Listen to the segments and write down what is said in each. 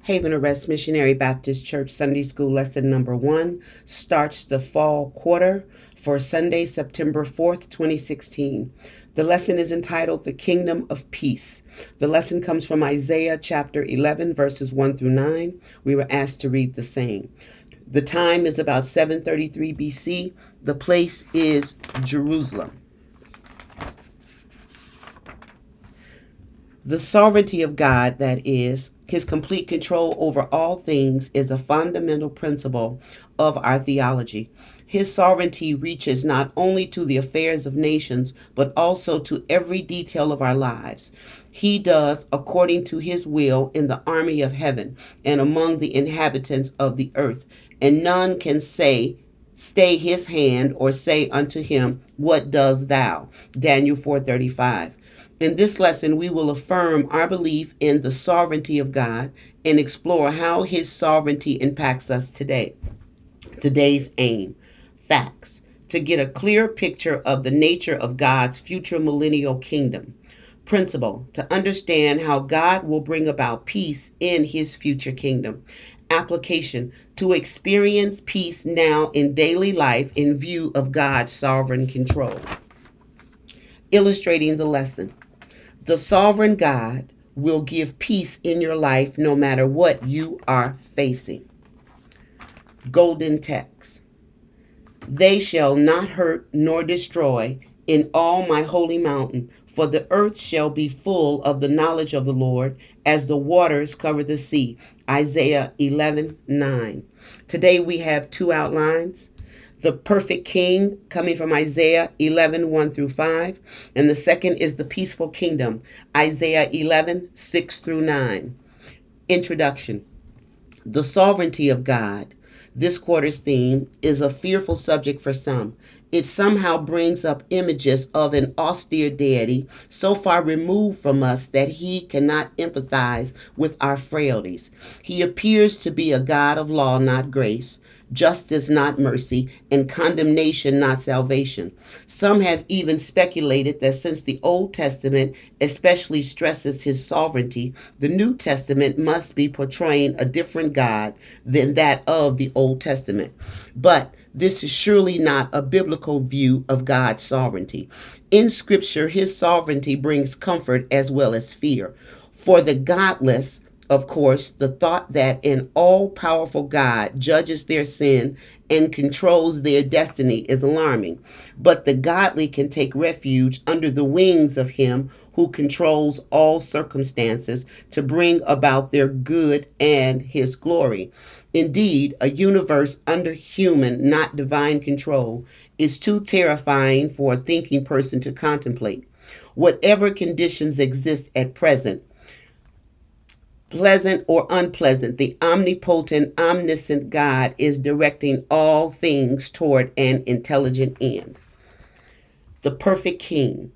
Haven Arrest Missionary Baptist Church Sunday School Lesson Number 1 starts the fall quarter for Sunday, September 4th, 2016. The lesson is entitled The Kingdom of Peace. The lesson comes from Isaiah chapter 11, verses 1 through 9. We were asked to read the same. The time is about 733 BC. The place is Jerusalem. The sovereignty of God, that is, his complete control over all things, is a fundamental principle of our theology. His sovereignty reaches not only to the affairs of nations, but also to every detail of our lives. He does according to his will in the army of heaven and among the inhabitants of the earth, and none can stay his hand or say unto him, What does thou? Daniel 4:35. In this lesson, we will affirm our belief in the sovereignty of God and explore how his sovereignty impacts us today. Today's aim: facts, to get a clear picture of the nature of God's future millennial kingdom. Principle, to understand how God will bring about peace in his future kingdom. Application, to experience peace now in daily life in view of God's sovereign control. Illustrating the lesson. The sovereign God will give peace in your life no matter what you are facing. Golden text. They shall not hurt nor destroy in all my holy mountain, for the earth shall be full of the knowledge of the Lord as the waters cover the sea. Isaiah 11:9. Today we have two outlines. The perfect king, coming from Isaiah 11:1 through 5. And the second is the peaceful kingdom, Isaiah 11:6 through 9. Introduction. The sovereignty of God. This quarter's theme is a fearful subject for some. It somehow brings up images of an austere deity so far removed from us that he cannot empathize with our frailties. He appears to be a God of law, not grace, justice, not mercy, and condemnation, not salvation. Some have even speculated that since the Old Testament especially stresses his sovereignty, the New Testament must be portraying a different God than that of the Old Testament. But this is surely not a biblical view of God's sovereignty. In Scripture, his sovereignty brings comfort as well as fear. For the godless, of course, the thought that an all-powerful God judges their sin and controls their destiny is alarming. But the godly can take refuge under the wings of him who controls all circumstances to bring about their good and his glory. Indeed, a universe under human, not divine control is too terrifying for a thinking person to contemplate. Whatever conditions exist at present, pleasant or unpleasant, the omnipotent, omniscient God is directing all things toward an intelligent end. The perfect king,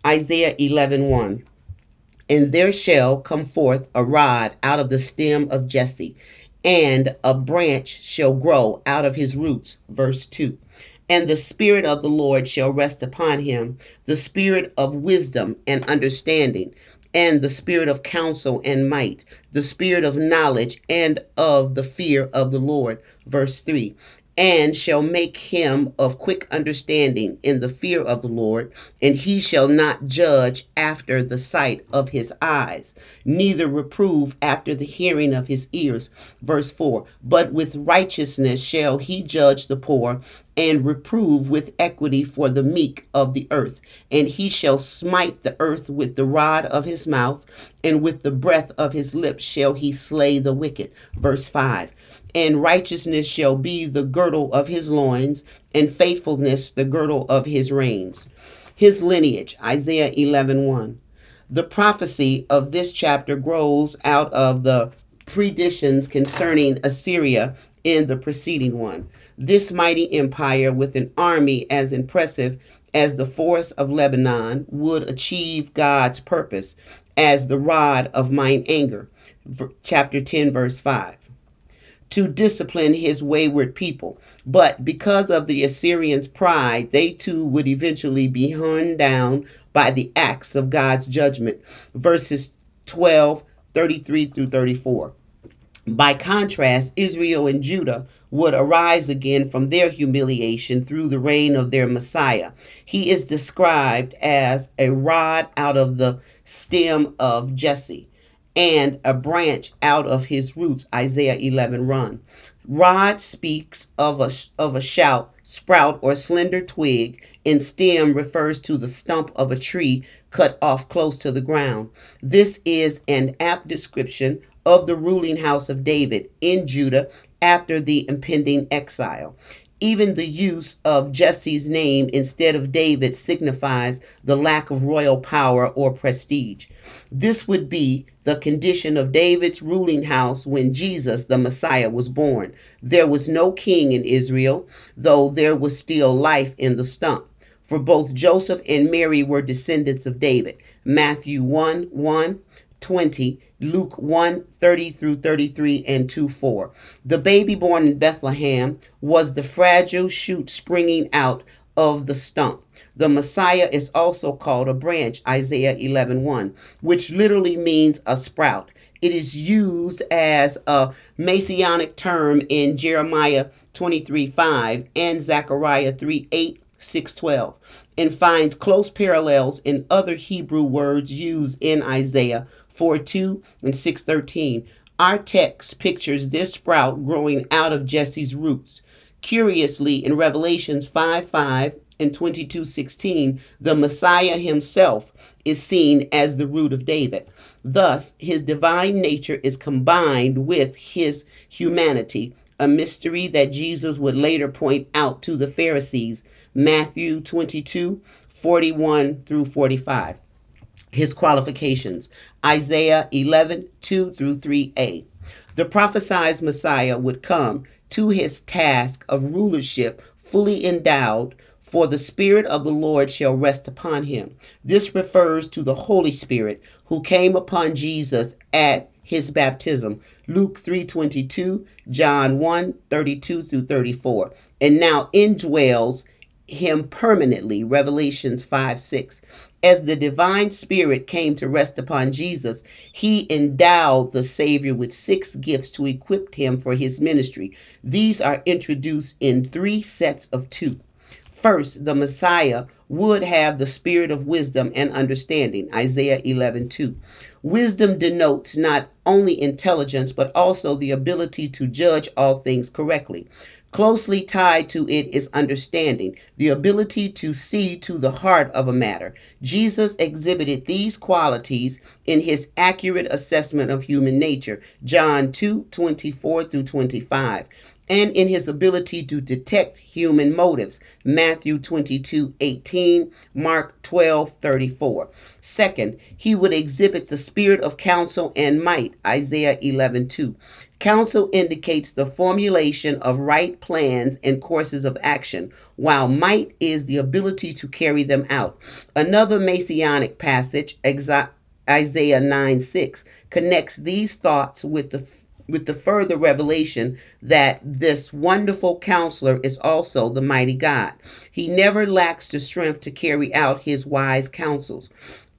Isaiah 11:1. And there shall come forth a rod out of the stem of Jesse, and a branch shall grow out of his roots. Verse 2. And the Spirit of the Lord shall rest upon him, the Spirit of wisdom and understanding, and the Spirit of counsel and might, the Spirit of knowledge and of the fear of the Lord. Verse 3. And shall make him of quick understanding in the fear of the Lord, and he shall not judge after the sight of his eyes, neither reprove after the hearing of his ears. Verse 4. But with righteousness shall he judge the poor, and reprove with equity for the meek of the earth. And he shall smite the earth with the rod of his mouth, and with the breath of his lips shall he slay the wicked. Verse 5. And righteousness shall be the girdle of his loins, and faithfulness the girdle of his reins. His lineage, Isaiah 11:1. The prophecy of this chapter grows out of the preditions concerning Assyria in the preceding one. This mighty empire, with an army as impressive as the forest of Lebanon, would achieve God's purpose as the rod of mine anger. Chapter 10, verse 5. To discipline his wayward people. But because of the Assyrians' pride, they too would eventually be hewn down by the axe of God's judgment. Verses 12:33 through 34. By contrast, Israel and Judah would arise again from their humiliation through the reign of their Messiah. He is described as a rod out of the stem of Jesse and a branch out of his roots, Isaiah 11:1. Rod speaks of a shout, sprout, or slender twig, and stem refers to the stump of a tree cut off close to the ground. This is an apt description of the ruling house of David in Judah after the impending exile. Even the use of Jesse's name instead of David signifies the lack of royal power or prestige. This would be the condition of David's ruling house when Jesus, the Messiah, was born. There was no king in Israel, though there was still life in the stump. For both Joseph and Mary were descendants of David. Matthew 1:1, 20, Luke 1:30 through 33, and 2:4. The baby born in Bethlehem was the fragile shoot springing out of the stump. The Messiah is also called a branch, Isaiah 11:1, which literally means a sprout. It is used as a messianic term in Jeremiah 23:5 and Zechariah 3:8, 6:12, and finds close parallels in other Hebrew words used in Isaiah 4:2 and 6:13. Our text pictures this sprout growing out of Jesse's roots. Curiously, in Revelations 5:5 and 22:16, the Messiah himself is seen as the root of David. Thus, his divine nature is combined with his humanity, a mystery that Jesus would later point out to the Pharisees. Matthew 22:41 through 45. His qualifications, Isaiah 11:2 through 3a. The prophesied Messiah would come to his task of rulership fully endowed, for the Spirit of the Lord shall rest upon him. This refers to the Holy Spirit who came upon Jesus at his baptism, Luke 3:22, John 1:32 through 34, and now indwells him permanently, Revelations 5:6. As the divine spirit came to rest upon Jesus, he endowed the Savior with 6 gifts to equip him for his ministry. These are introduced in 3 sets of 2. First, the Messiah would have the spirit of wisdom and understanding, Isaiah 11:2. Wisdom denotes not only intelligence, but also the ability to judge all things correctly. Closely tied to it is understanding, the ability to see to the heart of a matter. Jesus exhibited these qualities in his accurate assessment of human nature, John 2:24 through 25, and in his ability to detect human motives, Matthew 22:18, Mark 12:34. Second, he would exhibit the spirit of counsel and might, Isaiah 11:2. Counsel indicates the formulation of right plans and courses of action, while might is the ability to carry them out. Another messianic passage, Isaiah 9:6, connects these thoughts with the further revelation that this wonderful counselor is also the mighty God. He never lacks the strength to carry out his wise counsels.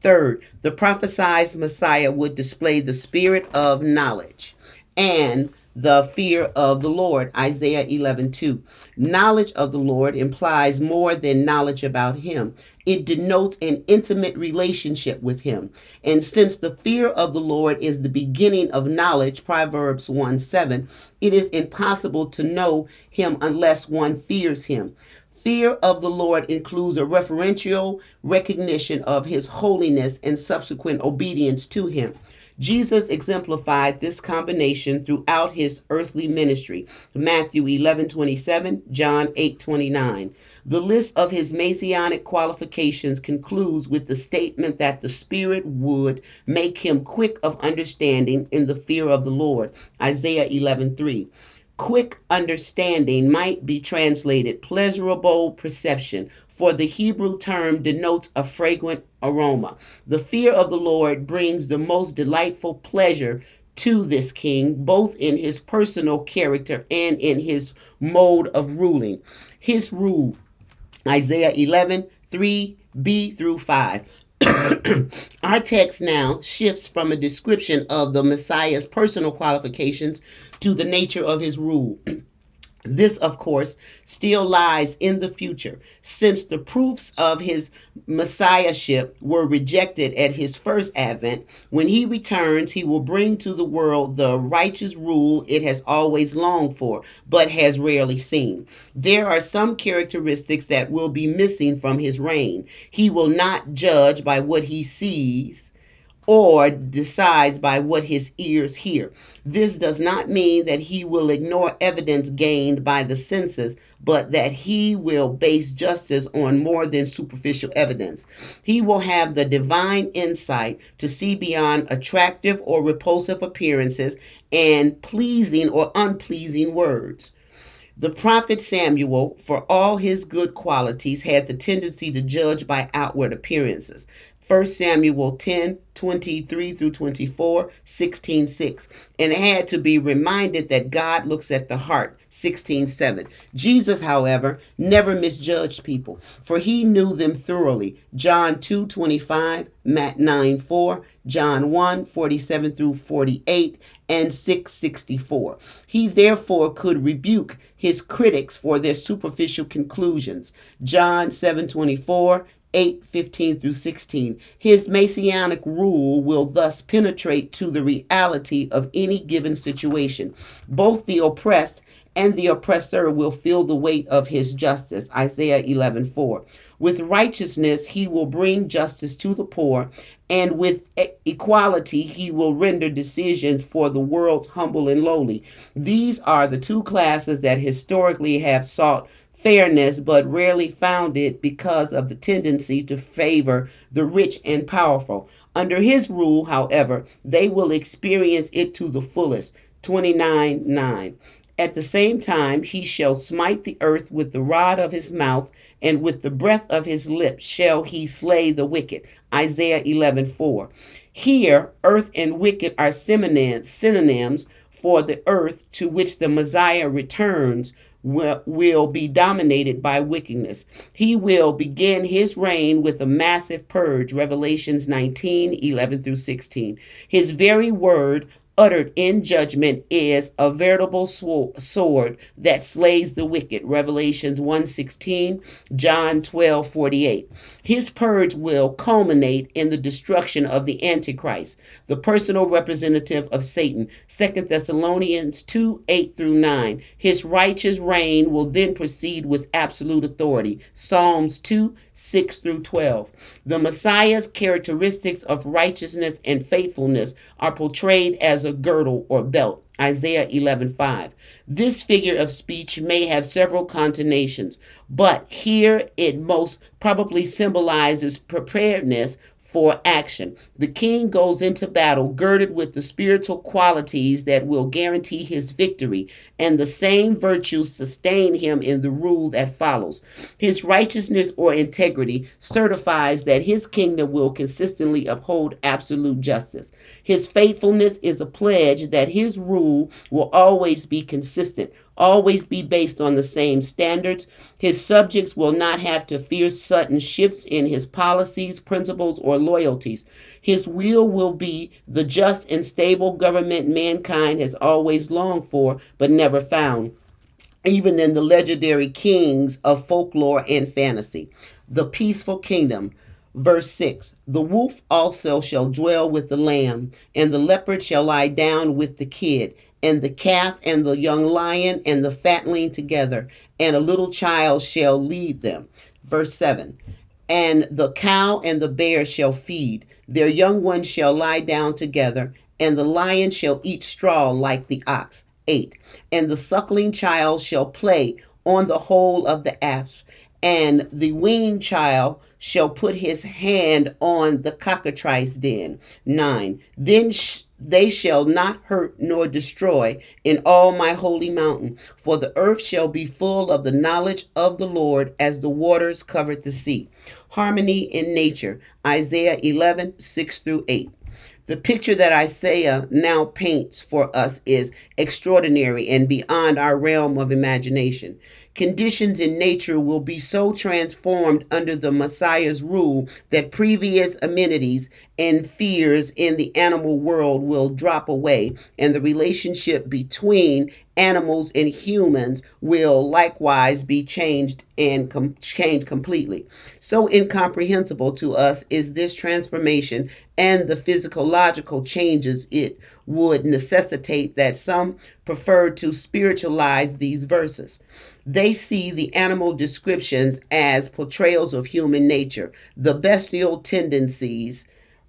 Third, the prophesied Messiah would display the spirit of knowledge and the fear of the Lord, Isaiah 11:2. Knowledge of the Lord implies more than knowledge about him. It denotes an intimate relationship with him. And since the fear of the Lord is the beginning of knowledge, Proverbs 1:7, it is impossible to know him unless one fears him. Fear of the Lord includes a referential recognition of his holiness and subsequent obedience to him. Jesus exemplified this combination throughout his earthly ministry, Matthew 11:27, John 8:29. The list of his messianic qualifications concludes with the statement that the Spirit would make him quick of understanding in the fear of the Lord, Isaiah 11:3. Quick understanding might be translated pleasurable perception, for the Hebrew term denotes a fragrant aroma. The fear of the Lord brings the most delightful pleasure to this king, both in his personal character and in his mode of ruling. His rule, Isaiah 11:3b through 5. Our text now shifts from a description of the Messiah's personal qualifications to the nature of his rule. This, of course, still lies in the future, since the proofs of his messiahship were rejected at his first advent. When he returns, he will bring to the world the righteous rule it has always longed for, but has rarely seen. There are some characteristics that will be missing from his reign. He will not judge by what he sees or decides by what his ears hear. This does not mean that he will ignore evidence gained by the senses, but that he will base justice on more than superficial evidence. He will have the divine insight to see beyond attractive or repulsive appearances and pleasing or unpleasing words. The prophet Samuel, for all his good qualities, had the tendency to judge by outward appearances. 1 Samuel 10:23 through 24, 16:6, and had to be reminded that God looks at the heart. 16:7. Jesus, however, never misjudged people, for he knew them thoroughly. John 2:25, Matt 9:4, John 1:47 through 48, and 6:64. He therefore could rebuke his critics for their superficial conclusions. John 7:24, 8:15 through 16. His messianic rule will thus penetrate to the reality of any given situation. Both the oppressed and the oppressor will feel the weight of his justice. Isaiah 11:4. With righteousness he will bring justice to the poor, and with equality he will render decisions for the world's humble and lowly. These are the two classes that historically have sought fairness but rarely found it because of the tendency to favor the rich and powerful. Under his rule, however, they will experience it to the fullest. 29:9. At the same time, he shall smite the earth with the rod of his mouth, and with the breath of his lips shall he slay the wicked. Isaiah 11:4. Here, earth and wicked are synonyms for the earth to which the Messiah returns will be dominated by wickedness. He will begin his reign with a massive purge. Revelations 19:11 through 16. His very word uttered in judgment is a veritable sword that slays the wicked. Revelations 1:16, John 12:48. His purge will culminate in the destruction of the Antichrist, the personal representative of Satan. 2 Thessalonians 2:8 through 9. His righteous reign will then proceed with absolute authority. Psalms 2:6 through 12. The Messiah's characteristics of righteousness and faithfulness are portrayed as a girdle or belt. Isaiah 11:5. This figure of speech may have several connotations, but here it most probably symbolizes preparedness for action. The king goes into battle girded with the spiritual qualities that will guarantee his victory, and the same virtues sustain him in the rule that follows. His righteousness or integrity certifies that his kingdom will consistently uphold absolute justice. His faithfulness is a pledge that his rule will always be consistent, always be based on the same standards. His subjects will not have to fear sudden shifts in his policies, principles, or loyalties. His will be the just and stable government mankind has always longed for but never found, even in the legendary kings of folklore and fantasy. The peaceful kingdom. Verse 6. The wolf also shall dwell with the lamb, and the leopard shall lie down with the kid, and the calf and the young lion and the fatling together, and a little child shall lead them. Verse 7. And the cow and the bear shall feed, their young ones shall lie down together, and the lion shall eat straw like the ox. 8. And the suckling child shall play on the hole of the asp, and the weaned child shall put his hand on the cockatrice den. 9. Then they shall not hurt nor destroy in all my holy mountain, for the earth shall be full of the knowledge of the Lord as the waters covered the sea. Harmony in nature. Isaiah 11:6 through 8. The picture that Isaiah now paints for us is extraordinary and beyond our realm of imagination. Conditions in nature will be so transformed under the Messiah's rule that previous amenities and fears in the animal world will drop away, and the relationship between animals and humans will likewise be changed and changed completely. So incomprehensible to us is this transformation and the physiological changes it would necessitate that some prefer to spiritualize these verses. They see the animal descriptions as portrayals of human nature, the bestial tendencies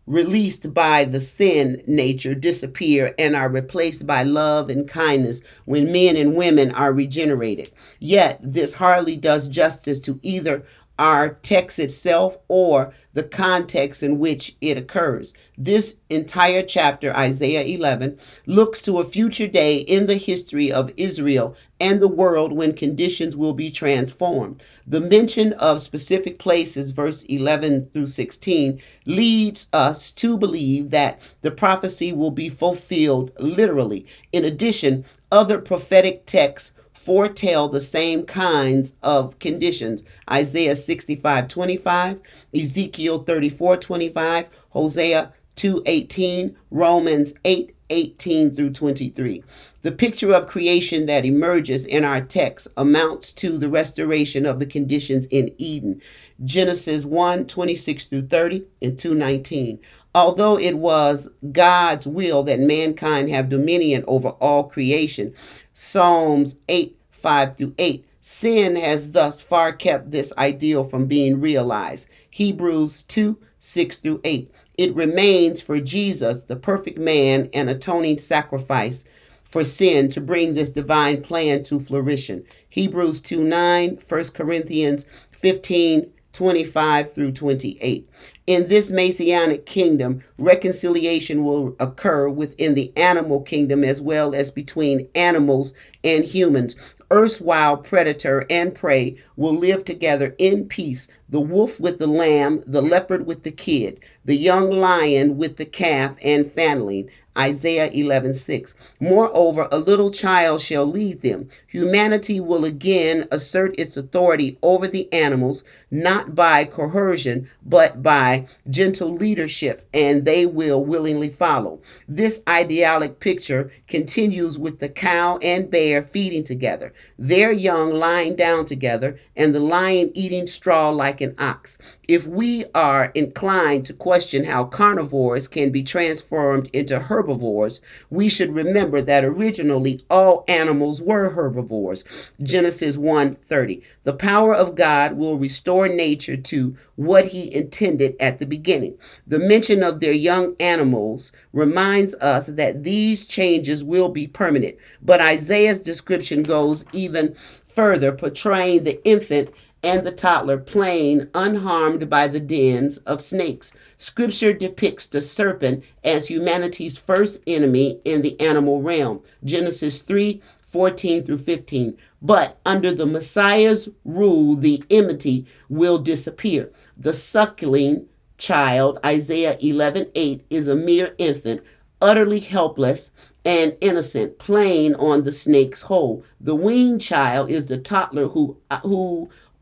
released by the sin nature disappear and are replaced by love and kindness when men and women are regenerated. Yet, this hardly does justice to either our text itself or the context in which it occurs. This entire chapter, Isaiah 11, looks to a future day in the history of Israel and the world when conditions will be transformed. The mention of specific places, verse 11 through 16, leads us to believe that the prophecy will be fulfilled literally. In addition, other prophetic texts foretell the same kinds of conditions. Isaiah 65:25, Ezekiel 34:25, Hosea 2:18, Romans 8:18 through 23. The picture of creation that emerges in our text amounts to the restoration of the conditions in Eden. Genesis 1:26 through 30 and 2:19. Although it was God's will that mankind have dominion over all creation, Psalms 8:5 through 8, sin has thus far kept this ideal from being realized. Hebrews 2:6 through 8. It remains for Jesus, the perfect man and atoning sacrifice for sin, to bring this divine plan to fruition. Hebrews 2:9, 1 Corinthians 15:25 through 28. In this Messianic kingdom, reconciliation will occur within the animal kingdom as well as between animals and humans. Erstwhile predator and prey will live together in peace, the wolf with the lamb, the leopard with the kid, the young lion with the calf and fatling. Isaiah 11:6. Moreover, a little child shall lead them. Humanity will again assert its authority over the animals, not by coercion, but by gentle leadership, and they will willingly follow. This idyllic picture continues with the cow and bear feeding together, their young lying down together, and the lion eating straw like an ox. If we are inclined to question how carnivores can be transformed into herbivores, we should remember that originally all animals were herbivores. Genesis 1:30. The power of God will restore nature to what he intended at the beginning. The mention of their young animals reminds us that these changes will be permanent, but Isaiah's description goes even further, portraying the infant and the toddler playing unharmed by the dens of snakes. Scripture depicts the serpent as humanity's first enemy in the animal realm. Genesis 3:14 through 15. But under the Messiah's rule, the enmity will disappear. The suckling child, Isaiah 11:8, is a mere infant, utterly helpless and innocent, playing on the snake's hole. The weaned child is the toddler who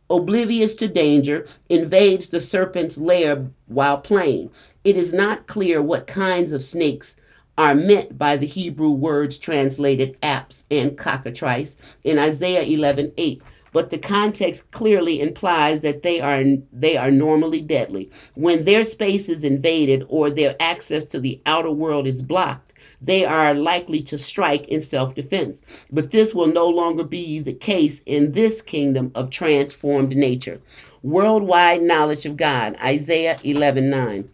oblivious to danger, invades the serpent's lair while playing. It is not clear what kinds of snakes are meant by the Hebrew words translated apes and cockatrice in Isaiah 11:8, but the context clearly implies that they are normally deadly. When their space is invaded or their access to the outer world is blocked, they are likely to strike in self-defense. But this will no longer be the case in this kingdom of transformed nature. Worldwide knowledge of God, Isaiah 11:9.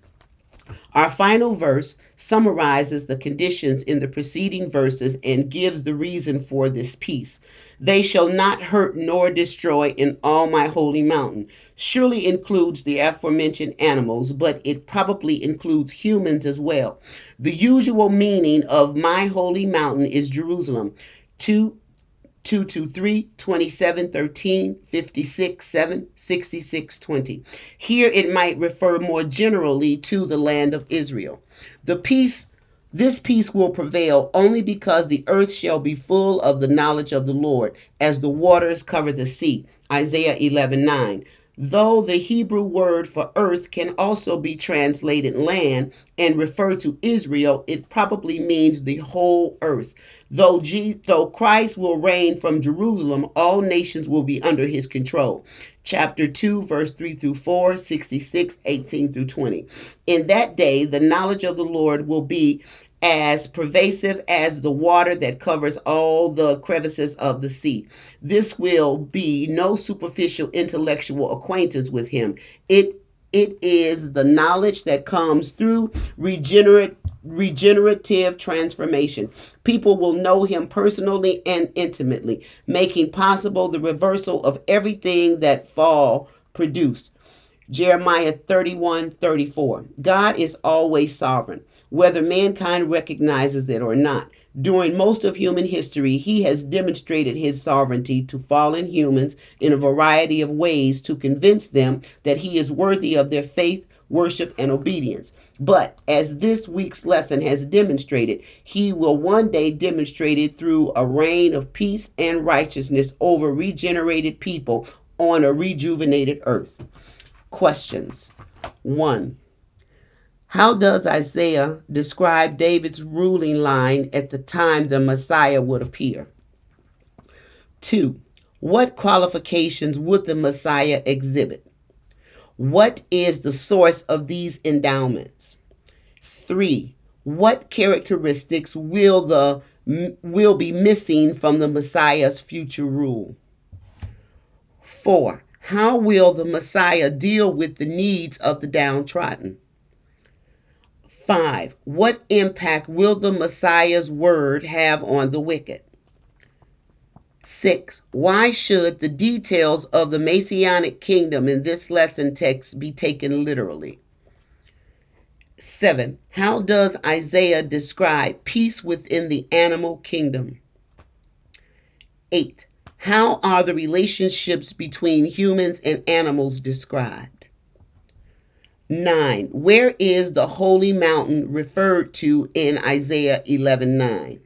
Our final verse summarizes the conditions in the preceding verses and gives the reason for this peace. They shall not hurt nor destroy in all my holy mountain. Surely includes the aforementioned animals, but it probably includes humans as well. The usual meaning of my holy mountain is Jerusalem. 2 223, 27, 13, 56, 7, 66, 20. Here it might refer more generally to the land of Israel. This peace will prevail only because the earth shall be full of the knowledge of the Lord, as the waters cover the sea. Isaiah 11:9. Though the Hebrew word for earth can also be translated land and refer to Israel, it probably means the whole earth. Though Christ will reign from Jerusalem, all nations will be under his control. Chapter 2, verse 3 through 4, 66, 18 through 20. In that day, the knowledge of the Lord will be as pervasive as the water that covers all the crevices of the sea. This will be no superficial intellectual acquaintance with him. It is the knowledge that comes through regenerative transformation. People will know him personally and intimately, making possible the reversal of everything that fall produced. Jeremiah 31:34. God is always sovereign, whether mankind recognizes it or not. During most of human history, he has demonstrated his sovereignty to fallen humans in a variety of ways to convince them that he is worthy of their faith, worship, and obedience. But as this week's lesson has demonstrated, he will one day demonstrate it through a reign of peace and righteousness over regenerated people on a rejuvenated earth. Questions. 1. How does Isaiah describe David's ruling line at the time the Messiah would appear? 2. What qualifications would the Messiah exhibit? What is the source of these endowments? 3. What characteristics will be missing from the Messiah's future rule? 4. How will the Messiah deal with the needs of the downtrodden? 5. What impact will the Messiah's word have on the wicked? 6. Why should the details of the Messianic kingdom in this lesson text be taken literally? 7. How does Isaiah describe peace within the animal kingdom? 8. How are the relationships between humans and animals described? 9. Where is the holy mountain referred to in Isaiah 11:9?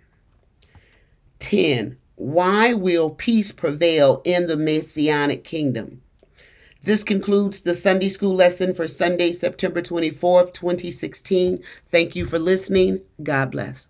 10. Why will peace prevail in the Messianic kingdom? This concludes the Sunday School lesson for Sunday, September 24th, 2016. Thank you for listening. God bless.